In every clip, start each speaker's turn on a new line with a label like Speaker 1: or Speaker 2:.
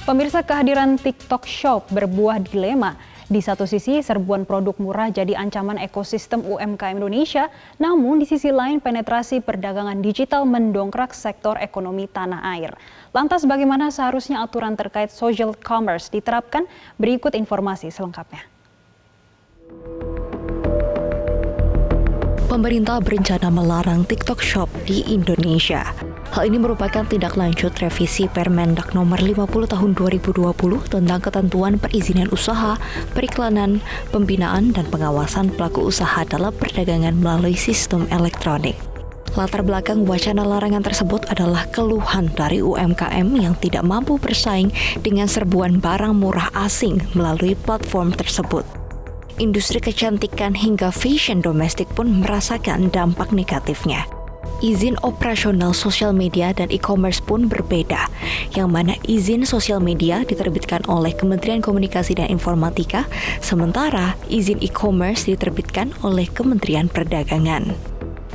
Speaker 1: Pemirsa, kehadiran TikTok Shop berbuah dilema. Di satu sisi, serbuan produk murah jadi ancaman ekosistem UMKM Indonesia, namun di sisi lain penetrasi perdagangan digital mendongkrak sektor ekonomi tanah air. Lantas bagaimana seharusnya aturan terkait social commerce diterapkan? Berikut informasi selengkapnya.
Speaker 2: Pemerintah berencana melarang TikTok Shop di Indonesia. Hal ini merupakan tindak lanjut revisi Permendak Nomor 50 Tahun 2020 tentang ketentuan perizinan usaha, periklanan, pembinaan, dan pengawasan pelaku usaha dalam perdagangan melalui sistem elektronik. Latar belakang wacana larangan tersebut adalah keluhan dari UMKM yang tidak mampu bersaing dengan serbuan barang murah asing melalui platform tersebut. Industri kecantikan hingga fashion domestik pun merasakan dampak negatifnya. Izin operasional sosial media dan e-commerce pun berbeda, yang mana izin sosial media diterbitkan oleh Kementerian Komunikasi dan Informatika, sementara izin e-commerce diterbitkan oleh Kementerian Perdagangan.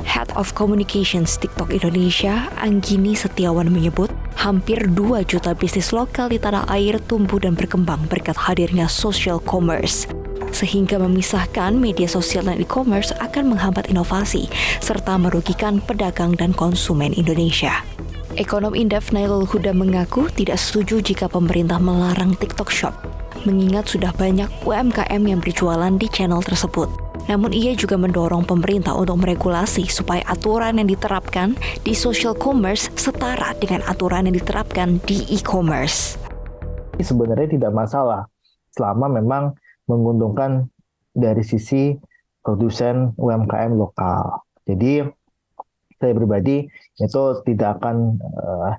Speaker 2: Head of Communications TikTok Indonesia, Anggini Setiawan menyebut, hampir 2 juta bisnis lokal di tanah air tumbuh dan berkembang berkat hadirnya social commerce. Sehingga memisahkan media sosial dan e-commerce akan menghambat inovasi serta merugikan pedagang dan konsumen Indonesia. Ekonom Indef Nailul Huda mengaku tidak setuju jika pemerintah melarang TikTok Shop, mengingat sudah banyak UMKM yang berjualan di channel tersebut. Namun ia juga mendorong pemerintah untuk meregulasi supaya aturan yang diterapkan di social commerce setara dengan aturan yang diterapkan di e-commerce.
Speaker 3: Sebenarnya tidak masalah selama memang menguntungkan dari sisi produsen UMKM lokal. Jadi saya pribadi itu tidak akan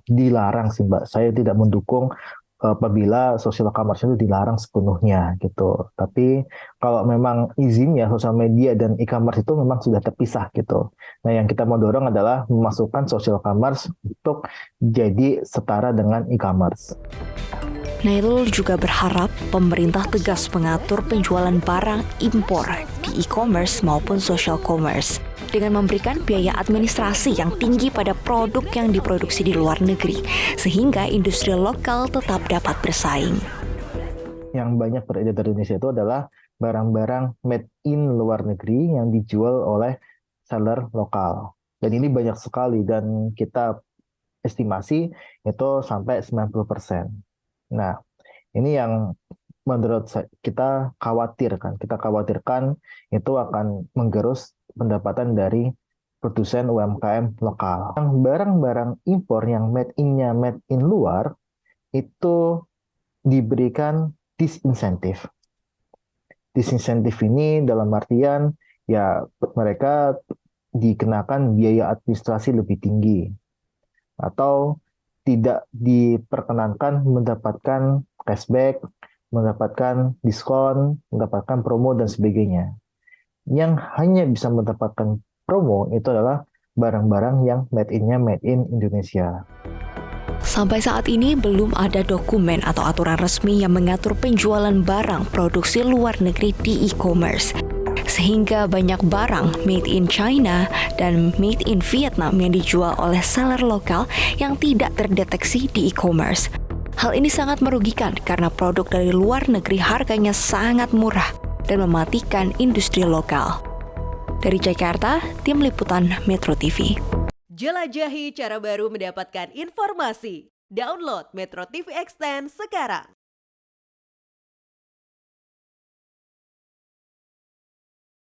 Speaker 3: dilarang sih Mbak. Saya tidak mendukung apabila social commerce itu dilarang sepenuhnya gitu. Tapi kalau memang izinnya sosial media dan e-commerce itu memang sudah terpisah gitu. Nah yang kita mau dorong adalah memasukkan social commerce untuk jadi setara dengan e-commerce.
Speaker 2: Nailul juga berharap pemerintah tegas mengatur penjualan barang impor di e-commerce maupun social commerce dengan memberikan biaya administrasi yang tinggi pada produk yang diproduksi di luar negeri sehingga industri lokal tetap dapat bersaing.
Speaker 3: Yang banyak beredar di Indonesia itu adalah barang-barang made in luar negeri yang dijual oleh seller lokal. Dan ini banyak sekali dan kita estimasi itu sampai 90%. Nah, ini yang menurut kita khawatirkan. Kita khawatirkan itu akan menggerus pendapatan dari produsen UMKM lokal. Barang-barang impor yang made in luar itu diberikan disinsentif. Disinsentif ini dalam artian ya mereka dikenakan biaya administrasi lebih tinggi atau tidak diperkenankan mendapatkan cashback, mendapatkan diskon, mendapatkan promo, dan sebagainya. Yang hanya bisa mendapatkan promo itu adalah barang-barang yang made in Indonesia.
Speaker 2: Sampai saat ini belum ada dokumen atau aturan resmi yang mengatur penjualan barang produksi luar negeri di e-commerce. Sehingga banyak barang made in China dan made in Vietnam yang dijual oleh seller lokal yang tidak terdeteksi di e-commerce. Hal ini sangat merugikan karena produk dari luar negeri harganya sangat murah dan mematikan industri lokal. Dari Jakarta, Tim Liputan Metro TV.
Speaker 4: Jelajahi cara baru mendapatkan informasi. Download Metro TV Extend sekarang.